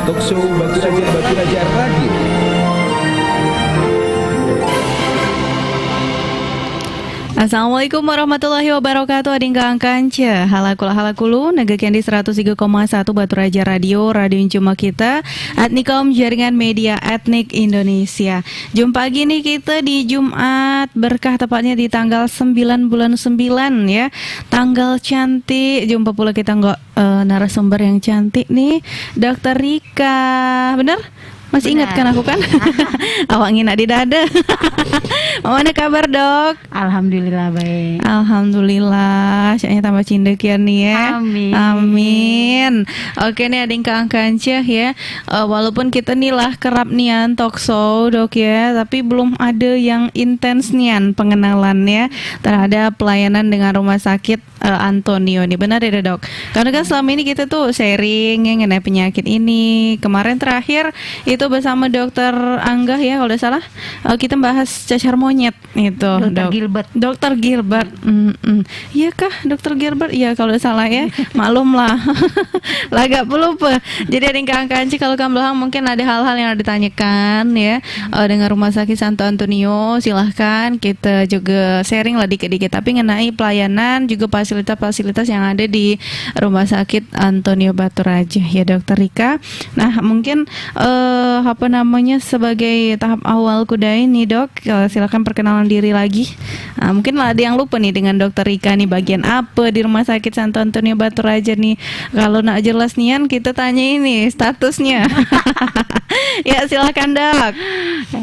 Talkshow Batu Raja Radio. Assalamualaikum warahmatullahi wabarakatuh. Ading kang kanca halakulu negakian di 103,1 Batu Raja Radio Cuma Kita Etnikom Jaringan Media Etnik Indonesia. Jumpa gini kita di Jumat berkah, tepatnya di tanggal 9 bulan 9 ya. Tanggal cantik. Jumpa pula kita narasumber yang cantik nih, Dr. Rika. Bener? Masih ingat kan aku kan? Awak ngina di dada. Mana kabar, Dok? Alhamdulillah baik. Alhamdulillah. Syaknya tambah cindek ya nih ya. Amin. Amin. Oke nih ading kang kancah ya. Walaupun kita nih lah kerap nian talkshow, Dok ya, tapi belum ada yang intens nian pengenalannya terhadap pelayanan dengan rumah sakit Antonio nih. Benar ya, Dok? Karena kan selama ini kita tuh sharing mengenai penyakit ini. Kemarin terakhir itu bersama Dokter Angga ya, kalau tidak salah kita bahas cacar monyet itu, Dokter Gilbert. Dokter Gilbert. Iya kah Dokter Gilbert? Iya kalau tidak salah ya. Maklum lah. Lagak pelupa. Jadi ada yang kanci kalau kamu bilang mungkin ada hal-hal yang harus ditanyakan ya dengan Rumah Sakit Santo Antonio, silahkan kita juga sharing lah dikit-dikit. Tapi mengenai pelayanan juga fasilitas-fasilitas yang ada di Rumah Sakit Antonio Batu Raja ya, Dokter Rika. Nah mungkin sebagai tahap awal kuda ini, Dok, silakan perkenalan diri lagi. Mungkin lah ada yang lupa nih dengan Dokter Rika nih, bagian apa di Rumah Sakit Santo Antonio Batu Raja nih. Kalau nak jelas nian kita tanya ini statusnya. Ya silakan, Dok.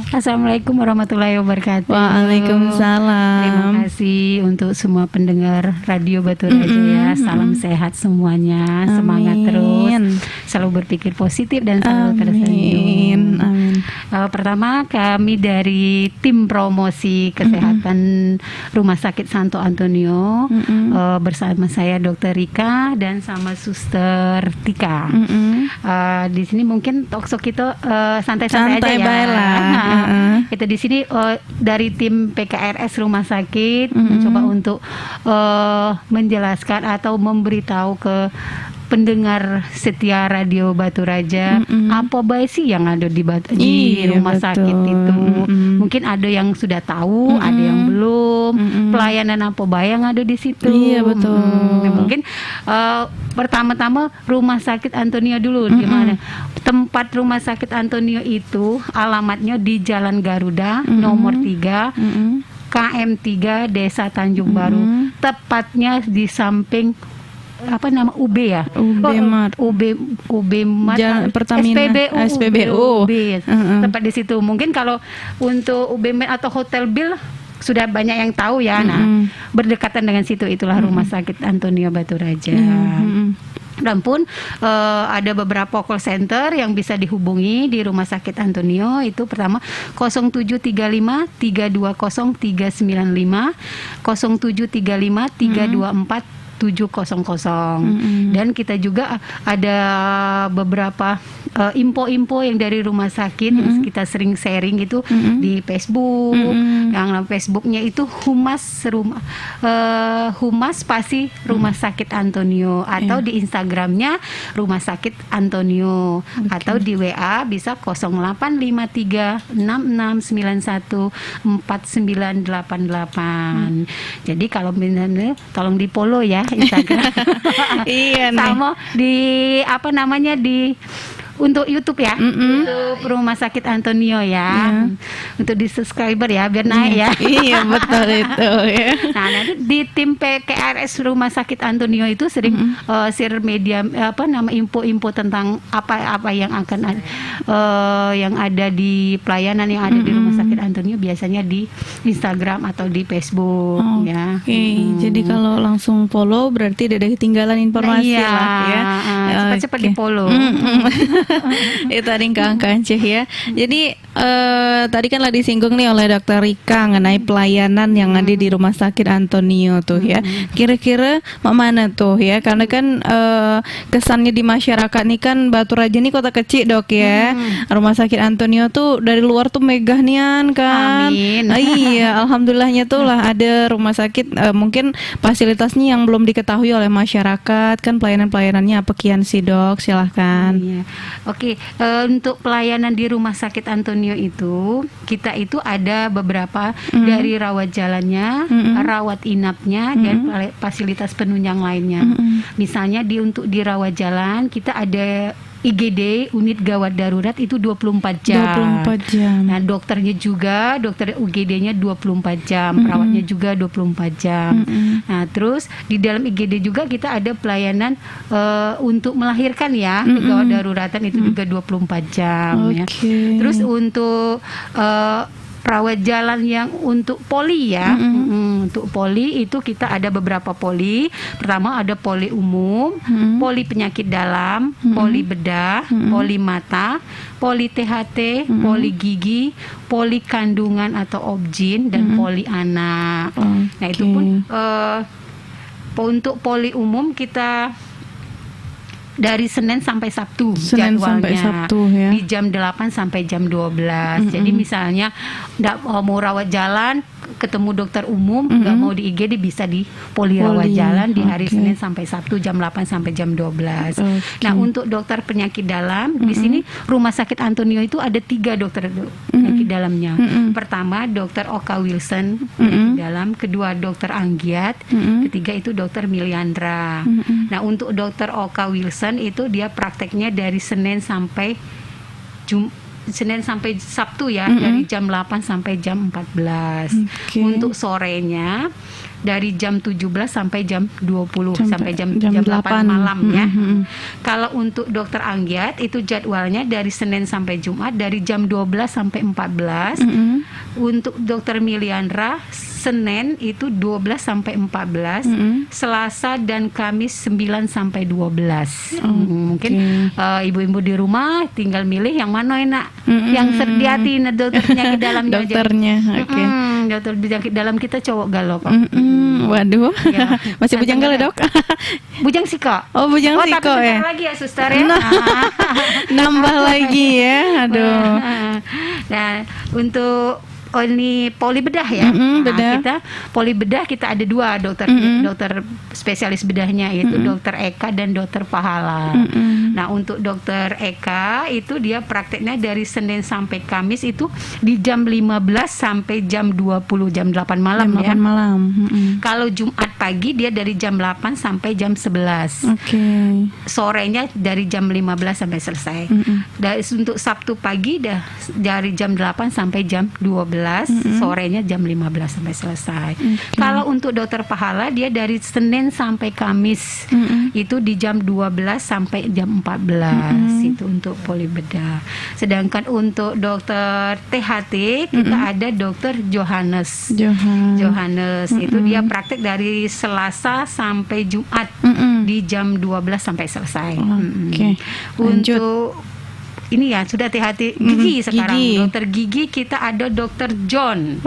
Assalamualaikum warahmatullahi wabarakatuh. Waalaikumsalam. Terima kasih untuk semua pendengar Radio Batu Raja ya. Salam sehat semuanya. Semangat terus. Selalu berpikir positif dan selalu tersenyum. Amin. Pertama kami dari tim promosi kesehatan Rumah Sakit Santo Antonio bersama saya Dr. Rika dan sama Suster Tika. Di sini mungkin talkshow kita santai-santai aja ya. Kita di sini dari tim PKRS Rumah Sakit mencoba untuk menjelaskan atau memberitahu ke pendengar setia Radio Batu Raja apa baik sih yang ada di rumah sakit itu. Mungkin ada yang sudah tahu, ada yang belum. Pelayanan apa baik yang ada di situ. Iya betul. Mungkin pertama-tama Rumah Sakit Antonio dulu. Gimana? Tempat Rumah Sakit Antonio itu alamatnya di Jalan Garuda nomor 3 KM 3 Desa Tanjung Baru. Tepatnya di samping UB ya? UB Mart, Pertamina, SPBU. Tempat di situ. Mungkin kalau untuk UB Mart atau Hotel Bill sudah banyak yang tahu ya. Nah, berdekatan dengan situ itulah Rumah Sakit Antonio Batu Raja. Dan pun ada beberapa call center yang bisa dihubungi di Rumah Sakit Antonio. Itu pertama 0735 320 395, 0735 324 700. Dan kita juga ada beberapa info-info yang dari rumah sakit yang kita sering sharing itu di Facebook. Yang Facebooknya itu Humas Pasi Rumah Sakit Antonio, atau di Instagramnya Rumah Sakit Antonio, atau di WA bisa 0853 6691 4988. Jadi kalau benar-benar tolong di follow ya Instagram. Iya nih. Sama di untuk YouTube ya, untuk Rumah Sakit Antonio ya, untuk di subscriber ya biar naik ya. Iya betul itu ya. Nah nanti di tim PKRS Rumah Sakit Antonio itu sering share media info-info tentang apa yang akan yang ada di pelayanan yang ada di Rumah Sakit Antonio, biasanya di Instagram atau di Facebook ya. Jadi kalau langsung follow berarti tidak ada ketinggalan informasi lah ya. Cepat-cepat di follow. Itu tadi Kang Kanceh ya. Jadi tadi kan lah disinggung nih oleh Dokter Rika mengenai pelayanan yang ada di Rumah Sakit Antonio tuh ya. Kira-kira mana tuh ya? Karena kan kesannya di masyarakat nih kan Batu Raja nih kota kecil, Dok ya. Rumah Sakit Antonio tuh dari luar tuh megah nian kan. Amin. Iya, alhamdulillahnya tuh lah ada rumah sakit mungkin fasilitasnya yang belum diketahui oleh masyarakat kan, pelayanan-pelayanannya apa kian informasi Dok, silahkan. Iya. Oke, untuk pelayanan di Rumah Sakit Antonio itu kita itu ada beberapa dari rawat jalannya, rawat inapnya, dan fasilitas penunjang lainnya. Misalnya untuk di rawat jalan kita ada IGD, unit gawat darurat itu 24 jam. 24 jam. Nah, dokternya juga, dokter UGD-nya 24 jam, perawatnya juga 24 jam. Nah, terus di dalam IGD juga kita ada pelayanan untuk melahirkan ya, gawat daruratan itu juga 24 jam ya. Terus untuk rawat jalan yang untuk poli ya, untuk poli itu kita ada beberapa poli. Pertama ada poli umum, poli penyakit dalam, poli bedah, poli mata, poli THT, poli gigi, poli kandungan atau obgyn, dan poli anak. Nah itu pun untuk poli umum kita dari Senin sampai Sabtu Senin jadwalnya sampai Sabtu, ya. di jam 8 sampai jam 12. Jadi misalnya mau rawat jalan ketemu dokter umum, nggak mau di IGD bisa di poli rawat jalan di hari Senin sampai Sabtu jam 8 sampai jam 12. Nah, untuk dokter penyakit dalam di sini Rumah Sakit Antonio itu ada 3 dokter penyakit dalamnya. Pertama Dokter Oka Wilson penyakit dalam, kedua Dokter Anggiat, ketiga itu Dokter Miliandra. Nah, untuk Dokter Oka Wilson itu dia prakteknya dari Senin sampai Sabtu ya, dari jam 8 sampai jam 14. Untuk sorenya dari jam 17 sampai jam 20 sampai jam 8 malam ya. Kalau untuk Dokter Anggiat itu jadwalnya dari Senin sampai Jumat dari jam 12 sampai 14. Untuk Dokter Miliandra Senin itu 12 sampai 14, Selasa dan Kamis 9 sampai 12. Mungkin ibu-ibu di rumah tinggal milih yang mana enak, yang sediati dokter penyakit dalamnya. Dokternya, dokter penyakit dalam kita cowok galau kok. Waduh, ya. Masih bujang galau Dok? Bujang Siko. Oh, Bujang Siko tapi ya. lagi ya suster ya. Nambah lagi ya. Aduh. Nah, untuk ini poli bedah ya. Bedah. Kita poli bedah kita ada 2 dokter dokter spesialis bedahnya, yaitu Dokter Eka dan Dokter Pahala. Nah, untuk Dokter Eka itu dia prakteknya dari Senin sampai Kamis itu di jam 15 sampai jam 20, jam 8 malam ya. 8 malam. Kalau Jumat pagi dia dari jam 8 sampai jam 11. Sorenya dari jam 15 sampai selesai. Dan untuk Sabtu pagi dari jam 8 sampai jam 12. Sorenya jam 15 sampai selesai. Kalau untuk Dokter Pahala dia dari Senin sampai Kamis itu di jam 12 sampai jam 14. Itu untuk poli bedah. Sedangkan untuk Dokter THT kita ada Dokter Johannes itu dia praktek dari Selasa sampai Jumat di jam 12 sampai selesai. Untuk ini ya sudah THT gigi sekarang. Dokter gigi kita ada Dokter John.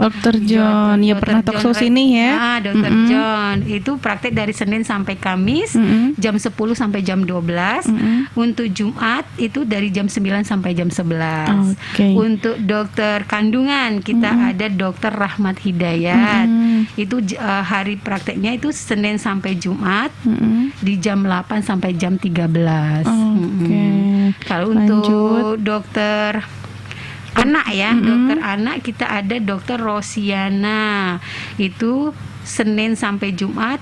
Ya pernah talkshow sini ya. Dokter John itu praktek dari Senin sampai Kamis jam 10 sampai jam 12. Untuk Jumat itu dari jam 9 sampai jam 11. Untuk dokter kandungan kita ada Dokter Rahmat Hidayat. Itu hari prakteknya itu Senin sampai Jumat di jam 8 sampai jam 13. Kalau untuk dokter anak ya, dokter anak kita ada Dokter Rosiana. Itu Senin sampai Jumat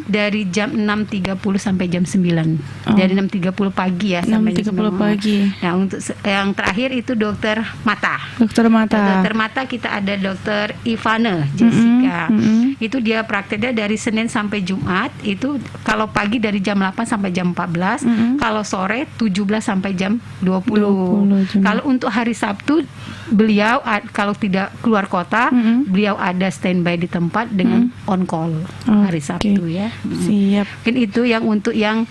dari jam 6.30 sampai jam 9. Dari 6.30 pagi ya sampai jam 6.30 pagi. Nah, untuk yang terakhir itu dokter mata. Dokter mata kita ada Dokter Ivana Jessica. Itu dia prakteknya dari Senin sampai Jumat. Itu kalau pagi dari jam 8 sampai jam 14. Kalau sore 17 sampai jam 20. Kalau untuk hari Sabtu beliau kalau tidak keluar kota, beliau ada standby di tempat dengan on call hari Sabtu ya. Siap. Mungkin itu yang untuk yang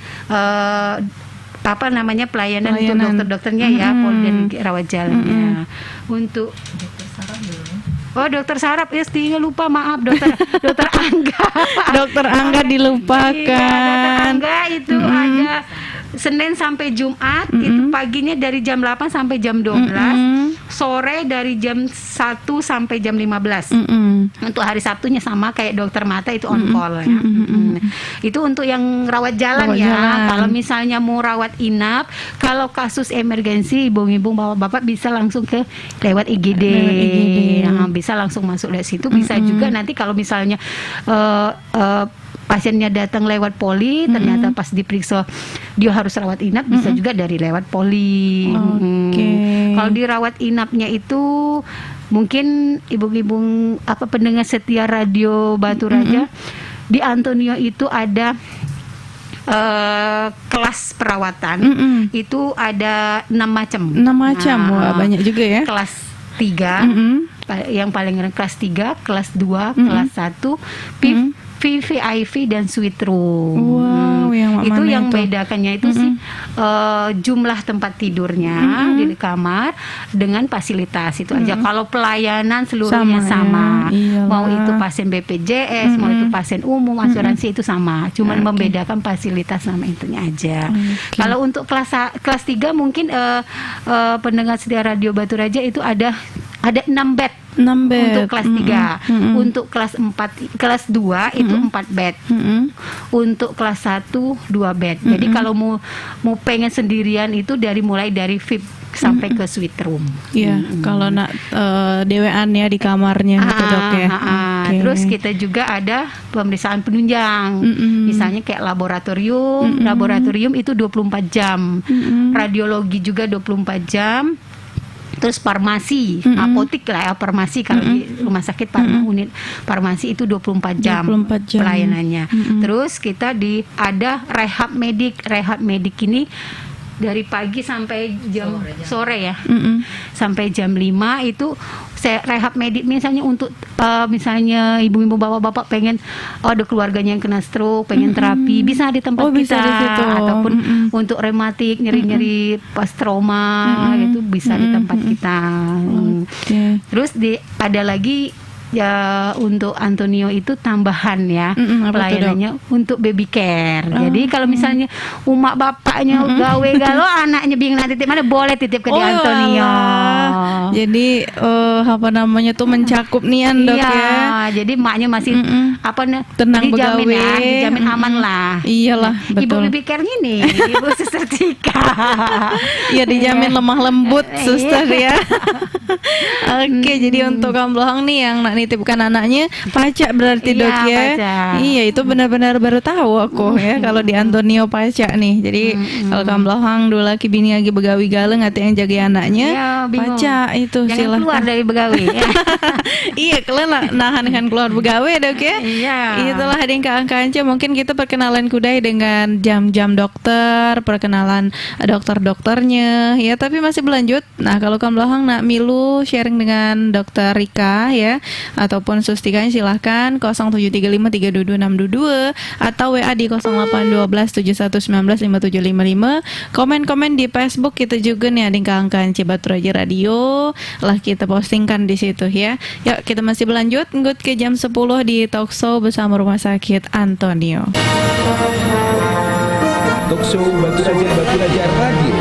pelayanan untuk dokter-dokternya ya, dan rawat jalannya. Untuk Dokter Sarap ya, lupa, maaf Dokter Angga. Dokter Angga dilupakan. Dokter Angga itu ada Senin sampai Jumat itu paginya dari jam 8 sampai jam 12, sore dari jam 1 sampai jam 15. Untuk hari Sabtunya sama kayak dokter mata itu on call ya. Itu untuk yang rawat jalan ya. Kalau misalnya mau rawat inap, kalau kasus emergensi ibu-ibu bapak-bapak bisa langsung ke lewat IGD. Nah, bisa langsung masuk dari situ. Bisa juga nanti kalau misalnya pasiennya datang lewat poli, ternyata pas diperiksa dia harus rawat inap, bisa juga dari lewat poli. Kalau dirawat inapnya itu mungkin ibu-ibu pendengar setia radio Batu Raja, di Antonio itu ada kelas perawatan. Itu ada 6 macam. 6 macam, wah banyak juga ya. Kelas 3, yang paling rendah kelas 3, kelas 2, kelas 1, VVIP dan Sweet Room. Wow, itu yang bedakannya itu sih jumlah tempat tidurnya di kamar dengan fasilitas itu aja. Kalau pelayanan seluruhnya sama. Mau itu pasien BPJS, mau itu pasien umum, asuransi itu sama. Cuman membedakan fasilitas sama itunya aja. Kalau untuk kelas 3 mungkin pendengar setia radio Batu Raja itu ada 6 bed. Untuk kelas 3. Untuk kelas 4, kelas 2 itu 4 bed. Untuk kelas 1 2 bed. Jadi kalau mau pengen sendirian itu mulai dari VIP sampai ke suite room. Iya, kalau nak dewean ya di kamarnya gitu Dok ya. Terus kita juga ada pemeriksaan penunjang. Misalnya kayak laboratorium. Laboratorium itu 24 jam. Radiologi juga 24 jam. Terus farmasi, apotik lah ya, farmasi kalau di rumah sakit unit farmasi itu 24 jam pelayanannya. Terus kita ada rehab medik ini dari pagi sampai jam sore ya. Sampai jam 5 itu rehab medik, misalnya untuk misalnya ibu-ibu bapak-bapak pengen ada keluarganya yang kena stroke, pengen terapi, bisa di tempat kita di situ. Ataupun untuk rematik, nyeri-nyeri pas trauma itu bisa di tempat kita. Terus ada lagi ya untuk Antonio itu tambahan ya pelayanannya untuk baby care. Jadi kalau misalnya umak bapaknya gawe galau, anaknya bingung nanti titip mana, boleh titip ke di Antonio. Jadi tuh mencakup nian Dok ya. Jadi maknya masih tenang dijamin begawe. ya, dijamin aman lah. Iyalah, betul. Ibu baby care-nya nih, ibu suster Tika. Iya, dijamin lemah lembut suster ya. Oke, jadi untuk Kamblahang nih yang nak nitipkan anaknya pajak berarti Dok ya. Pajak. Iya, itu benar-benar baru tahu aku ya kalau di Antonio pajak nih. Jadi kalau Kamblahang dua laki bini lagi begawi galeng ati yang jaga anaknya pajak itu jangan silahkan keluar dari begawi. Iya, kalian nahan kan keluar begawi Dok ya. Iya. Itulah hading Kanca, mungkin kita perkenalan kudai dengan jam-jam dokter, perkenalan dokter-dokternya ya, tapi masih berlanjut. Nah, kalau Kamblahang nak milu sharing dengan Dokter Rika ya, ataupun Sustikanya silahkan 0735322622 atau WA di 081271195755. Komen-komen di Facebook kita juga nih ading Kangkan Batu Raja Radio lah kita postingkan di situ ya. Yuk kita masih berlanjut ngut ke jam 10 di Talkshow bersama Rumah Sakit Antonio. Talkshow Batu Raja Radio.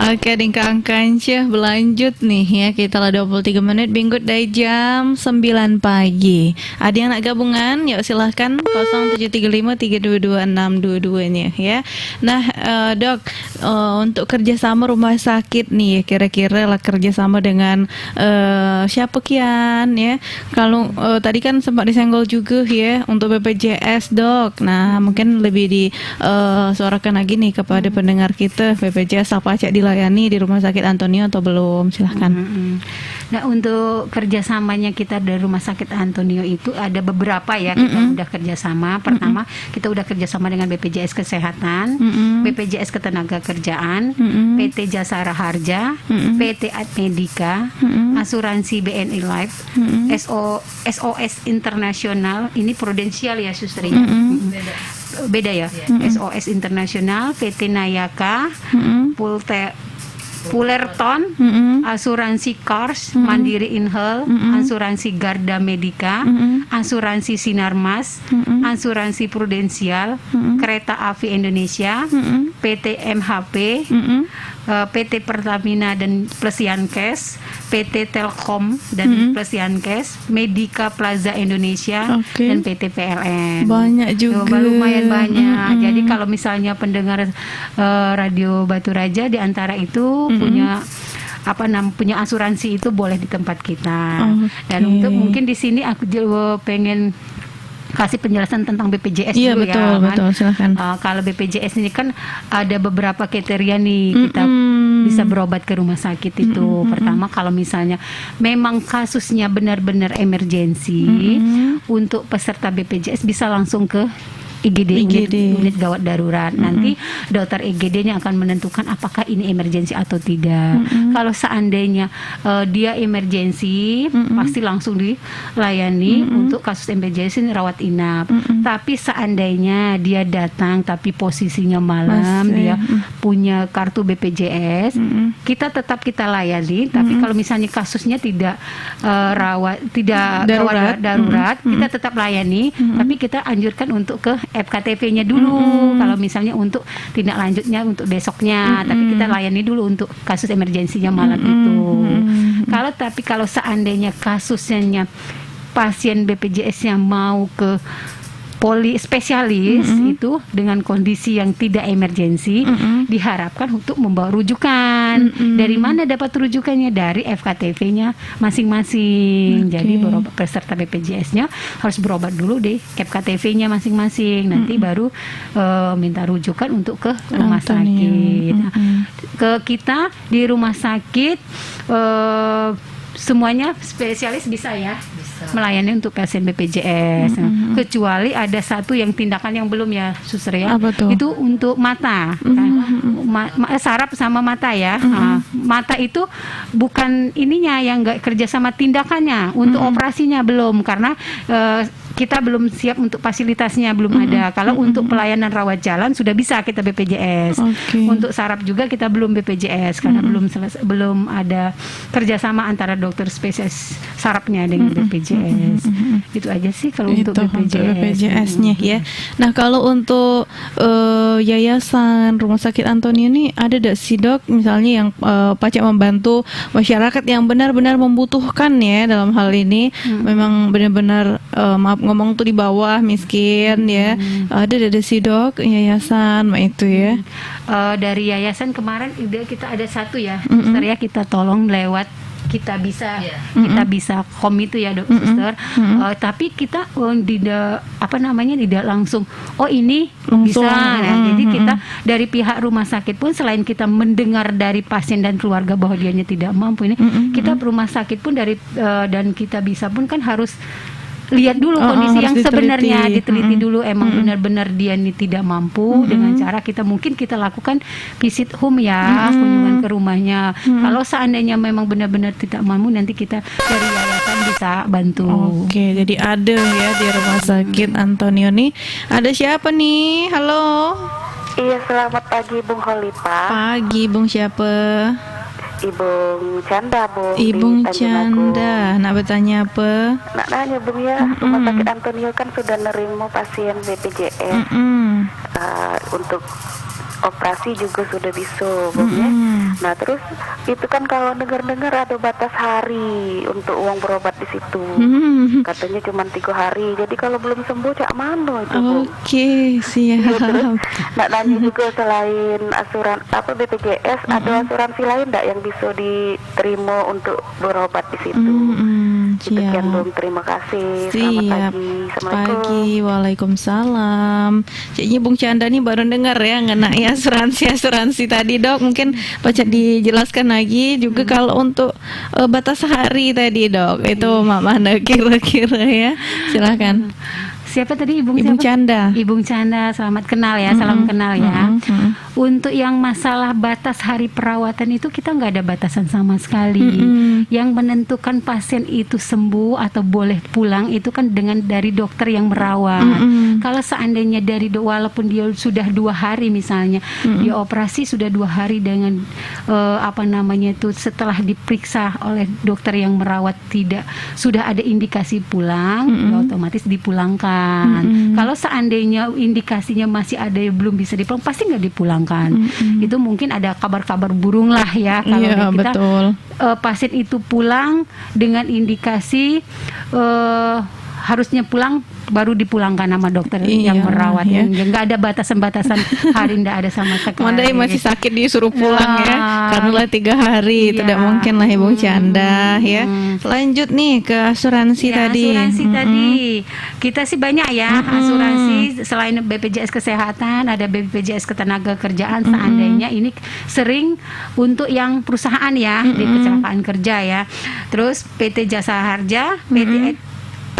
Oke, Dingkang Kancah berlanjut nih ya. Kita lah 23 menit minggu dari jam 9 pagi. Ada yang nak gabungan? Yuk silahkan 0735322622-nya ya. Nah, Dok, untuk kerjasama rumah sakit nih, kira-kira lah kerjasama dengan siapa kian ya? Kalau tadi kan sempat disenggol juga ya untuk BPJS Dok. Nah, mungkin lebih disuarakan lagi nih kepada pendengar kita, BPJS apa aja dilayani di Rumah Sakit Antonio atau belum? Silahkan. Nah, untuk kerjasamanya kita dari Rumah Sakit Antonio itu ada beberapa ya. Kita udah kerjasama. Pertama, kita udah kerjasama dengan BPJS Kesehatan, BPJS Ketenagakerjaan, PT Jasara Harja, PT Admedika, Asuransi BNI Life, SOS Internasional. Ini prudensial ya, Suster ya. Beda ya. SOS Internasional, PT Nayaka, Pulerton, asuransi Kars, Mandiri Inhel, asuransi Garda Medica, asuransi Sinarmas, asuransi Prudensial, Kereta Api Indonesia, PT MHP, PT Pertamina dan Plus Yankes, PT Telkom dan Plus Yankes, Medica Plaza Indonesia, dan PT PLN. Banyak juga. Lumayan banyak. Jadi kalau misalnya pendengar Radio Batu Raja di antara itu punya punya asuransi itu boleh di tempat kita. Dan untuk mungkin di sini aku juga pengen kasih penjelasan tentang BPJS dulu betul, ya kan. Betul, silakan. Kalau BPJS ini kan ada beberapa kriteria nih kita bisa berobat ke rumah sakit itu. Pertama kalau misalnya memang kasusnya benar-benar emergensi, untuk peserta BPJS bisa langsung ke IGD. Unit gawat darurat. Nanti dokter IGD-nya akan menentukan apakah ini emergensi atau tidak. Kalau seandainya dia emergensi, pasti langsung dilayani untuk kasus emergensi rawat inap. Tapi seandainya dia datang tapi posisinya malam, dia punya kartu BPJS, kita tetap kita layani. Tapi kalau misalnya kasusnya tidak darurat, kita tetap layani. Tapi kita anjurkan untuk ke FKTP-nya dulu kalau misalnya untuk tindak lanjutnya untuk besoknya, tapi kita layani dulu untuk kasus emergensinya malam itu. Kalau seandainya kasusnya pasien BPJS yang mau ke poli spesialis itu dengan kondisi yang tidak emergensi, diharapkan untuk membawa rujukan. Dari mana dapat rujukannya? Dari FKTP-nya masing-masing. Jadi peserta BPJS-nya harus berobat dulu di FKTP-nya masing-masing. Nanti baru minta rujukan untuk ke rumah sakit. Nah, ke kita di rumah sakit semuanya spesialis bisa ya melayani untuk pasien BPJS. Kecuali ada satu yang tindakan yang belum ya, Suster ya. Itu untuk mata, saraf sama mata ya. Mata itu bukan ininya yang nggak kerja sama tindakannya, untuk operasinya belum, karena kita belum siap untuk fasilitasnya, belum ada. Kalau untuk pelayanan rawat jalan sudah bisa kita BPJS. Untuk saraf juga kita belum BPJS karena belum ada kerjasama antara dokter spesialis sarafnya dengan BPJS. Itu aja sih kalau untuk BPJS-nya ya. Nah kalau untuk yayasan Rumah Sakit Antonio ini ada tidak sih dok, misalnya yang pacak membantu masyarakat yang benar-benar membutuhkan ya dalam hal ini, memang benar-benar maaf ngomong tuh di bawah miskin ya, ada sih dok yayasan itu ya. Dari yayasan kemarin kita ada satu ya, Suster ya, kita tolong lewat kita bisa itu ya dok Suster. Tapi kita tidak langsung ini bisa. Nah, jadi kita dari pihak rumah sakit pun selain kita mendengar dari pasien dan keluarga bahwa dianya tidak mampu ini, kita rumah sakit pun dan kita bisa pun kan harus lihat dulu kondisi yang sebenarnya, diteliti dulu emang benar-benar dia ini tidak mampu, dengan cara kita lakukan visit home ya, kunjungan ke rumahnya. Kalau seandainya memang benar-benar tidak mampu, nanti kita dari yayasan bisa bantu. Jadi ada ya di Rumah Sakit Antonio nih. Ada siapa nih? Halo. Iya, selamat pagi Bung Holipa. Pagi, Bung siapa? Ibu Canda, Bung. Ibu Canda, nak bertanya apa? Nak nanya Bung ya, Rumah Sakit Antonio kan sudah nerima pasien BPJS. Untuk operasi juga sudah bisa, Bung ya. Nah terus itu kan kalau dengar-dengar ada batas hari untuk uang berobat di situ. Katanya cuma 3 hari. Jadi kalau belum sembuh cak mana itu, Bung? Siap. Terus nak nanya juga selain BPJS, ada asuransi lain enggak yang bisa diterima untuk berobat di situ? Sekian Bung, terima kasih. Selamat pagi. Assalamualaikum. Pagi, waalaikumsalam. Kayaknya Bung Canda nih baru dengar ya mengenai asuransi tadi dok. Mungkin baca dijelaskan lagi juga kalau untuk batas hari tadi dok. Itu mana kira-kira ya? Silakan. siapa tadi Ibu Ibu siapa? Canda. Ibu Canda, selamat kenal ya, salam kenal ya. Untuk yang masalah batas hari perawatan itu kita nggak ada batasan sama sekali. Yang menentukan pasien itu sembuh atau boleh pulang itu kan dari dokter yang merawat. Kalau seandainya walaupun dia sudah 2 hari misalnya, dia operasi sudah 2 hari dengan setelah diperiksa oleh dokter yang merawat sudah ada indikasi pulang, ya otomatis dipulangkan. Kalau seandainya indikasinya masih ada yang belum bisa dipulang, pasti nggak dipulangkan. Itu mungkin ada kabar-kabar burung lah ya kalau kita betul. Pasien itu pulang dengan indikasi harusnya pulang, baru dipulangkan sama dokter yang merawat. Nggak ada batasan-batasan hari, nggak ada sama sekali. Mandai masih sakit disuruh pulang ya, karena lah 3 hari tidak mungkin lah Ibu Canda ya. Lanjut nih ke asuransi tadi. Asuransi tadi kita sih banyak ya asuransi selain BPJS Kesehatan, ada BPJS Ketenagakerjaan. Seandainya ini sering untuk yang perusahaan ya, di kecelakaan kerja ya. Terus PT Jasa Harja, PT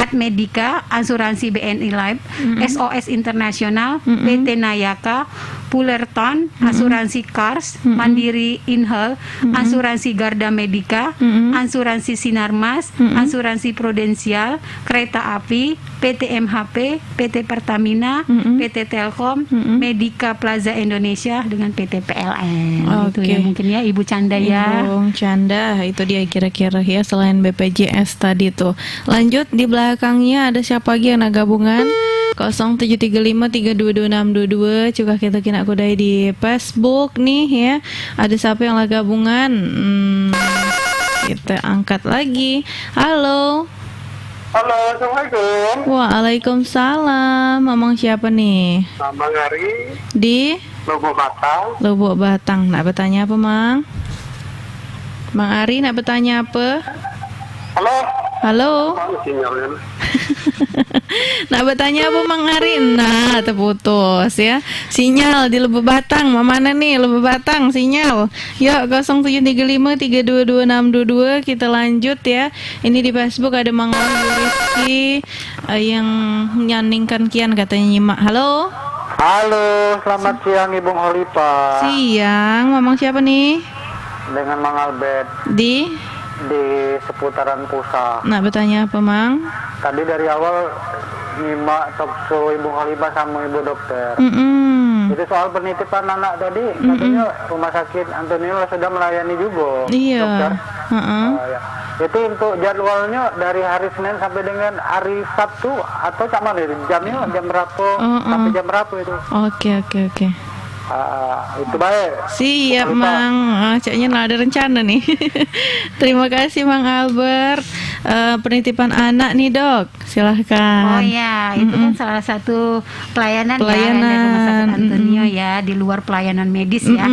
Medika, Asuransi BNI Life, SOS Internasional, PT Nayaka, Fullerton, Asuransi Kars, Mandiri Inhal, Asuransi Garda Medika, Asuransi Sinarmas, Asuransi Prudensial, Kereta Api, PT MHP, PT Pertamina, PT Telkom, Medika Plaza Indonesia dengan PT PLN. Itu ya mungkin ya Ibu Canda ya. Ibu Canda, itu dia kira-kira ya selain BPJS tadi tuh. Lanjut di belakangnya ada siapa lagi yang gabungan? 0735322622. Juga kita kena kudai di Facebook nih ya. Ada siapa yang gabungan? Kita angkat lagi. Halo. Halo, Assalamualaikum. Waalaikumsalam. Mamang siapa nih? Mamang Ari Di Lubuk Batang. Lubuk Batang. Nak bertanya apa, Mang? Mang Ari nak bertanya apa? Halo. Halo. Mana sinyalnya? Nak bertanya apa, Mang Ari? Nah, terputus ya. Sinyal di Lubuk Batang. Mana nih Lubuk Batang sinyal? Yuk 0735322622. Kita lanjut ya. Ini di Facebook ada Mang Rizky yang nyaningkan kian katanya nyimak. Halo. Halo, selamat siang Ibu Holipa. Siang, Mamang siapa nih? Dengan Mang Albert Di seputaran Pusa. nak bertanya apa, Mang? Tadi dari awal nyimak talkshow Ibu Holipa sama Ibu Dokter. Itu soal penitipan anak tadi, katanya Rumah Sakit Antonio sudah melayani juga. Iya. Dokter. Ya. Itu untuk jadwalnya dari hari Senin sampai dengan hari Sabtu atau cak mana itu? Jamnya jam berapa sampai jam berapa itu? Oke. Itu baik. Siap, Mang. Caknya ada rencana nih. Terima kasih, Mang Albert. Penitipan anak nih, Dok. Silahkan. Oh ya, itu kan salah satu pelayanan ya dari Rumah Sakit Antonio ya, di luar pelayanan medis ya.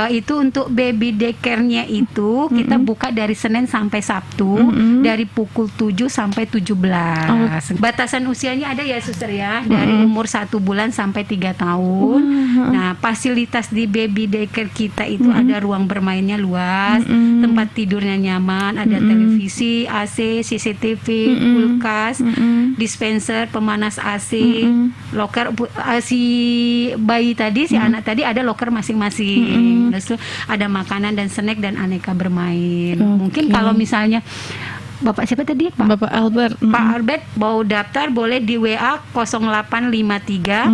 Itu untuk baby daycare-nya itu kita buka dari Senin sampai Sabtu dari pukul 7 sampai 17. Batasan usianya ada ya, Suster ya, dari umur 1 bulan sampai 3 tahun. Nah, fasilitas di baby daycare kita itu ada ruang bermainnya luas, tempat tidurnya nyaman, ada televisi, AC, CCTV, kulkas, dispenser, pemanas AC, loker si bayi tadi, si anak tadi ada loker masing-masing. Terus ada makanan dan snack dan aneka bermain. Mungkin kalau misalnya Bapak siapa tadi? Bapak Albert. Pak Albert mau daftar boleh di WA 0853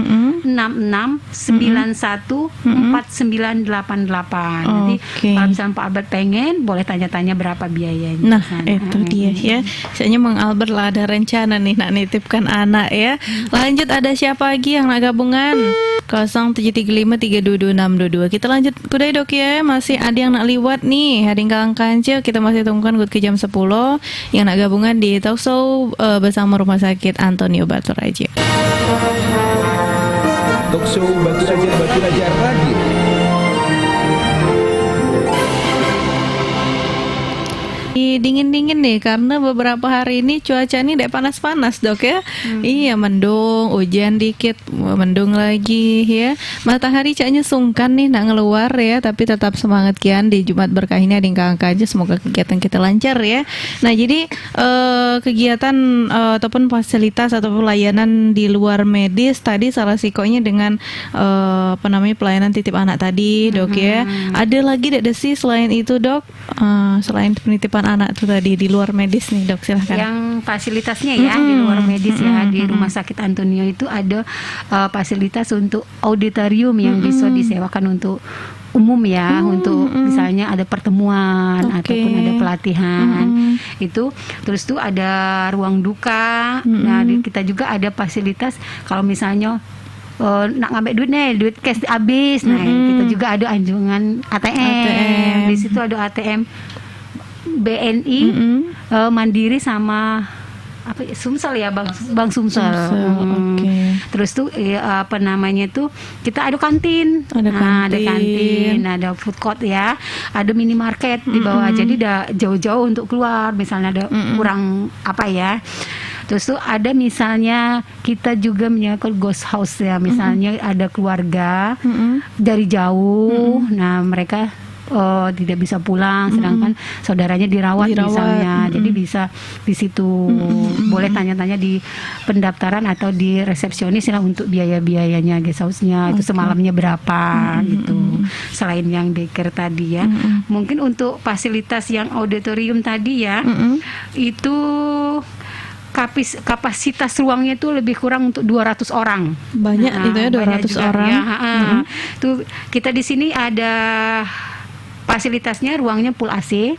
66 91 4988. Nanti kalau misalnya Pak Albert pengen boleh tanya-tanya berapa biayanya. Nah, itu dia ya. Soalnya Mang Albert lah ada rencana nih nak nitipkan anak ya. Lanjut ada siapa lagi yang nak gabungan? 0735322622. Kita lanjut kudai, Dok ya. Masih ada yang nak liwat nih. Hari Gang Kancil kita masih tunggukan ke jam 10 yang nak gabungan di talkshow bersama Rumah Sakit Antonio Batu Raja. Talkshow Batu Raja Radio. lagi dingin-dingin nih karena beberapa hari ini cuaca ini tidak panas-panas dok ya. Iya mendung, hujan dikit, mendung lagi ya. Matahari caknya sungkan nih nak ngeluar ya, tapi tetap semangat kian di Jumat berkah ini ading angka aja, semoga kegiatan kita lancar ya. Nah jadi kegiatan ataupun fasilitas ataupun layanan di luar medis tadi salah sikonya dengan pelayanan titip anak tadi dok ya. Ada lagi tidak sih selain itu dok? Selain penitipan anak itu tadi di luar medis nih dok, silahkan. Yang fasilitasnya ya di luar medis ya, di Rumah Sakit Antonio itu ada fasilitas untuk auditorium yang bisa disewakan untuk umum ya, untuk misalnya ada pertemuan ataupun ada pelatihan itu. Terus tuh ada ruang duka. Nah kita juga ada fasilitas kalau misalnya nak ngambil duit nih, duit cash habis. Nah, kita juga ada anjungan ATM. Di situ ada ATM BNI, Mandiri sama apa Sumsel ya, Bang Sumsel. Terus tuh apa namanya tuh kita ada kantin. Ada kantin, ada food court ya, ada minimarket di bawah. Jadi udah jauh-jauh untuk keluar, misalnya ada kurang apa ya. Terus tuh ada misalnya kita juga menyewakan ghost house ya, misalnya ada keluarga dari jauh, nah mereka tidak bisa pulang, sedangkan saudaranya dirawat. Misalnya, jadi bisa di situ boleh tanya-tanya di pendaftaran atau di resepsionis ya untuk biaya-biayanya guest house-nya itu semalamnya berapa gitu. Selain yang daycare tadi ya, mungkin untuk fasilitas yang auditorium tadi ya, itu kapasitas ruangnya itu lebih kurang untuk 200 orang. Banyak itu ya 200 orang. Ya, tuh kita di sini ada fasilitasnya, ruangnya full AC,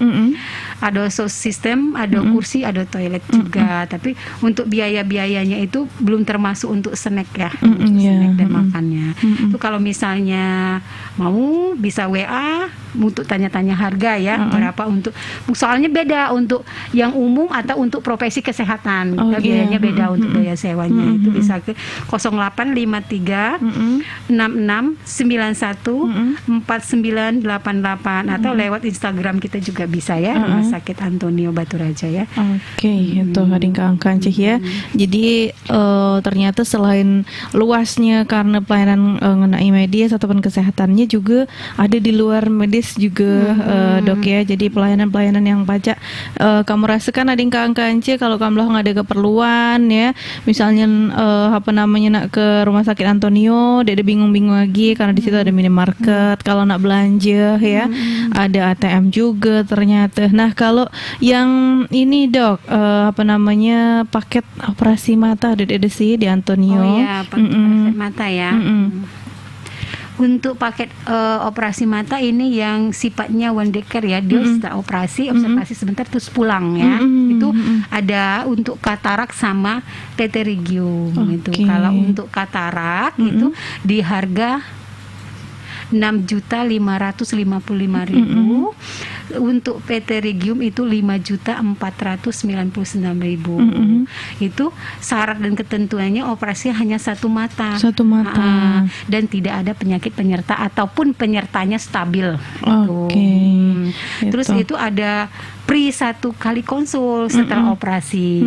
ada sound system, ada kursi, ada toilet juga. Tapi untuk biaya-biayanya itu belum termasuk untuk snack ya, snack dan makannya. Itu kalau misalnya mau bisa WA untuk tanya-tanya harga ya, berapa untuk, soalnya beda untuk yang umum atau untuk profesi kesehatan. Biayanya beda untuk biaya sewanya. Itu bisa ke 0853 66 91 4988 atau lewat Instagram kita juga bisa ya, Rumah Sakit Antonio Batu Raja ya. Itu ading keangkan cih ya. Jadi ternyata selain luasnya karena pelayanan mengenai medis ataupun kesehatannya juga ada di luar medis juga dok ya. Jadi pelayanan-pelayanan yang pacak kamu rasakan ading keangkan cih kalau kamu nggak ada keperluan ya. Misalnya apa namanya nak ke Rumah Sakit Antonio, dia ada bingung-bingung lagi karena di situ ada minimarket. Kalau nak belanja ya, ada ATM juga ternyata. Nah kalau yang ini dok, apa namanya paket operasi mata ada sih di Antonio. Oh iya, paket operasi mata ya. Untuk paket operasi mata ini yang sifatnya one day care ya, dia setelah operasi, observasi sebentar terus pulang ya. Itu ada untuk katarak sama pterygium itu. Kalau untuk katarak itu di harga 6.555.000. Untuk pterygium itu 5.499.000. Itu syarat dan ketentuannya operasi hanya satu mata. Dan tidak ada penyakit penyerta ataupun penyertanya stabil. Terus itu ada free 1 kali konsul setelah operasi.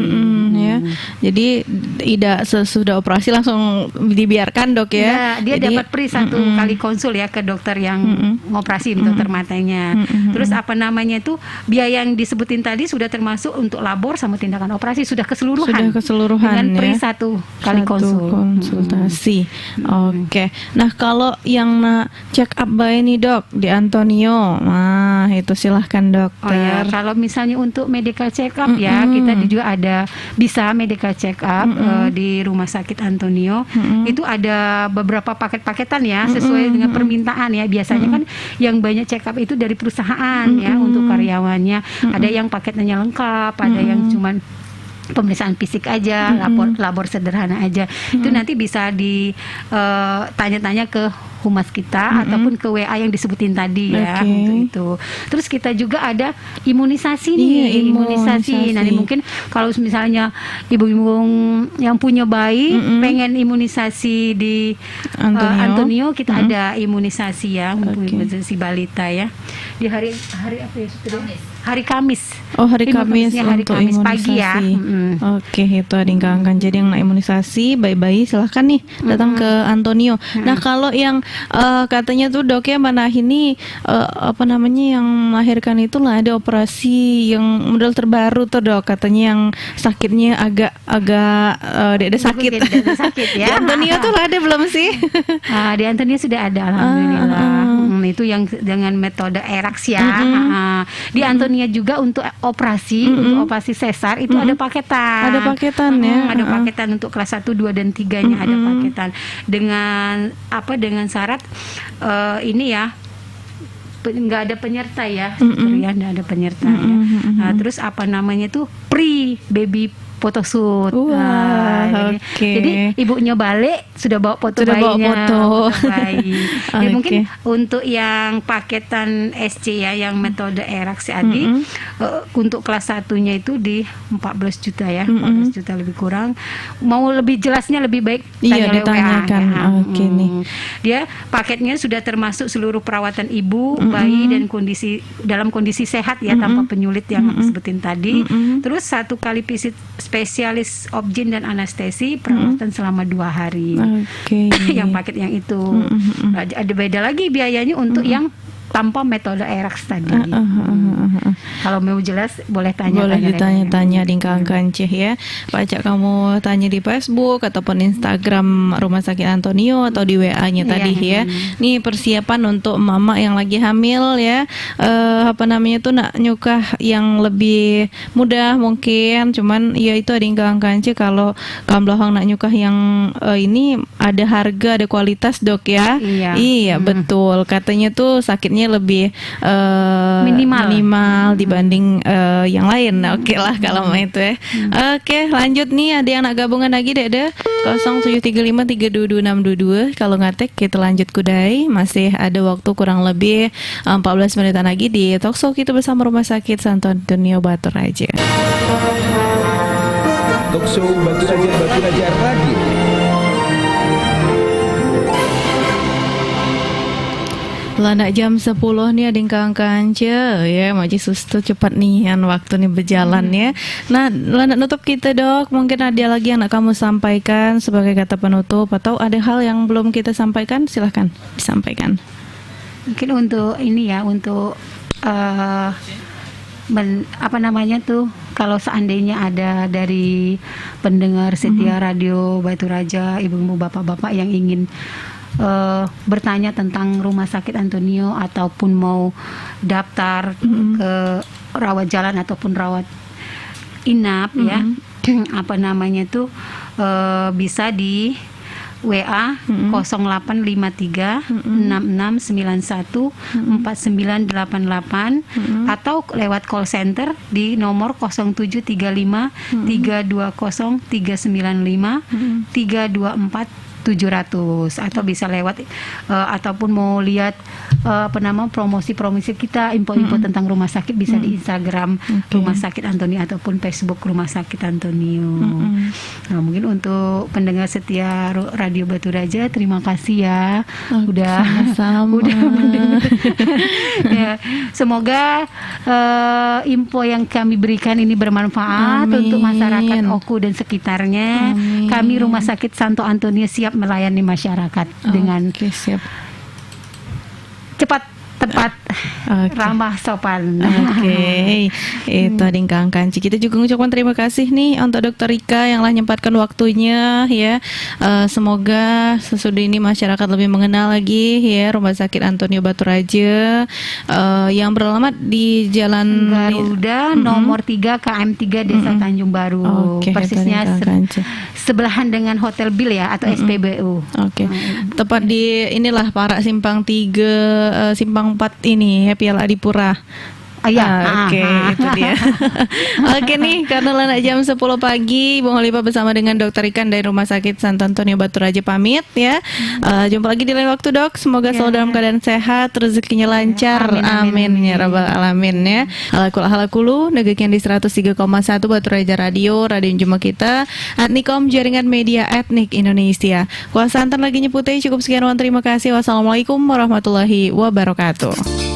Ya. Jadi tidak sesudah operasi langsung dibiarkan dok ya. Dia dapat free 1 kali konsul ya ke dokter yang ngoperasi, dokter matanya. Terus apa namanya itu biaya yang disebutin tadi sudah termasuk untuk labor sama tindakan operasi sudah keseluruhan. Dengan free ya? 1 kali konsultasi. Nah kalau yang check up by ini dok di Antonio, nah itu silahkan dokter. Kalau misalnya untuk medical check up ya, kita juga ada bisa medical check up di Rumah Sakit Antonio. Itu ada beberapa paket-paketan ya, sesuai dengan permintaan ya. Biasanya kan yang banyak check up itu dari perusahaan ya untuk karyawannya. Ada yang paketnya lengkap, ada yang cuman pemeriksaan fisik aja, labor sederhana aja. Itu nanti bisa ditanya-tanya ke humas kita ataupun ke WA yang disebutin tadi ya. Untuk itu. Terus kita juga ada imunisasi nih, imunisasi. Nah, ini mungkin kalau misalnya ibu-ibu yang punya bayi pengen imunisasi di Antonio, kita ada imunisasi ya, imunisasi balita ya. Di hari apa ya? Hari Kamis. Oh, hari Kamis hari untuk Kamis imunisasi pagi ya. Oke, itu adik kakak. Jadi yang nak imunisasi bayi-bayi silahkan nih datang ke Antonio. Nah, kalau yang katanya tuh dok ya mana ini apa namanya yang melahirkan itulah ada operasi yang model terbaru tuh dok, katanya yang sakitnya agak ada sakit. Sakit ya. Di Antonio tuh ada belum sih? Di Antonio sudah ada alhamdulillah. Itu yang dengan metode ERAX ya. Di Antonio juga untuk operasi sesar itu ada paketan. Ada paketan ya. Ada paketan untuk kelas 1, 2 dan 3-nya ada paketan dengan syarat ini ya nggak ada penyerta ya, nggak ada penyerta ya. Terus apa namanya tuh pre baby photoshoot. Jadi ibunya balik sudah bawa foto bayinya. Foto bayi. Jadi mungkin untuk yang paketan SC ya, yang metode ERAX Adi, untuk kelas 1-nya itu di 14 juta ya, 14 juta lebih kurang. Mau lebih jelasnya lebih baik ditanyakan. Nih. Dia paketnya sudah termasuk seluruh perawatan ibu, bayi dan dalam kondisi sehat ya, tanpa penyulit yang aku sebutin tadi. Terus 1 kali visit spesialis obgyn dan anestesi perawatan selama 2 hari. Yang paket yang itu. Ada beda lagi biayanya untuk yang tanpa metode ERAX tadi. Kalau mau jelas boleh tanya. Boleh ditanya-tanya di Kang Kanceh ya. Pacak kamu tanya di Facebook ataupun Instagram Rumah Sakit Antonio atau di WA-nya tadi ya. Nih persiapan untuk mama yang lagi hamil ya. Apa namanya tuh nak nyukah yang lebih mudah mungkin. Cuman ya itu ada Kang Kanceh kalau kamblahang nak nyukah yang ini ada harga, ada kualitas dok ya. Iya betul. Katanya tuh sakitnya lebih minimal dibanding yang lain. Oke lah kalau mau itu ya. Oke, lanjut nih, ada yang nak gabungan lagi dek 0735322622. Kalau ngatek kita lanjut kudai, masih ada waktu kurang lebih 14 menitan lagi di Talkshow kita bersama Rumah Sakit Santo Antonio Batu Raja. Talkshow Batu Raja Radio. Landak jam 10 nih ada Kang Kanceh ya, maji sustu cepat nih waktu nih berjalan ya. Nah, landak nutup kita dok, mungkin ada lagi yang nak kamu sampaikan sebagai kata penutup atau ada hal yang belum kita sampaikan, silahkan disampaikan. Mungkin untuk ini ya, untuk apa namanya tuh, kalau seandainya ada dari pendengar setia radio Batu Raja, ibu-ibu, bapak-bapak yang ingin bertanya tentang Rumah Sakit Antonio ataupun mau daftar ke rawat jalan ataupun rawat inap ya, apa namanya tuh bisa di WA 0853 6691 4988 atau lewat call center di nomor 0735 320 395 324 700, atau bisa lewat ataupun mau lihat promosi-promosi kita, info-info tentang rumah sakit bisa di Instagram Rumah Sakit Antonio ataupun Facebook Rumah Sakit Antonio. Nah, mungkin untuk pendengar setia Radio Batu Raja, terima kasih ya udah mendengar. Ya, semoga info yang kami berikan ini bermanfaat untuk masyarakat Oku dan sekitarnya. Kami Rumah Sakit Santo Antonio siap melayani masyarakat dengan cepat, tepat, ramah, sopan. Itu ading Kang Kanci. Kita juga mengucapkan terima kasih nih untuk Dokter Rika yang lah menyempatkan waktunya ya. Semoga sesudah ini masyarakat lebih mengenal lagi ya Rumah Sakit Antonio Batu Raja yang beralamat di Jalan Garuda nomor 3 KM 3 Desa Tanjung Baru. Persisnya sebelahan dengan Hotel Bill ya, atau SPBU. Tepat di inilah Parak Simpang 3 Simpang 4 ini ya, Piala Adipura. Iya. Oke, itu dia. Oke nih, karena lana jam 10 pagi, Bung Holipa bersama dengan Dokter Ikan dari Rumah Sakit Santo Antonio Batu Raja pamit ya. Jumpa lagi di lain waktu, Dok. Semoga selalu dalam keadaan sehat, rezekinya lancar. Amin ya rabbal alamin ya. Halakulu negekian di 103,1 Batu Raja Radio Juma kita. Adnikom Jaringan Media Etnik Indonesia. Kuasa antar lagi nyeputnya cukup sekian, terima kasih. Wassalamualaikum warahmatullahi wabarakatuh.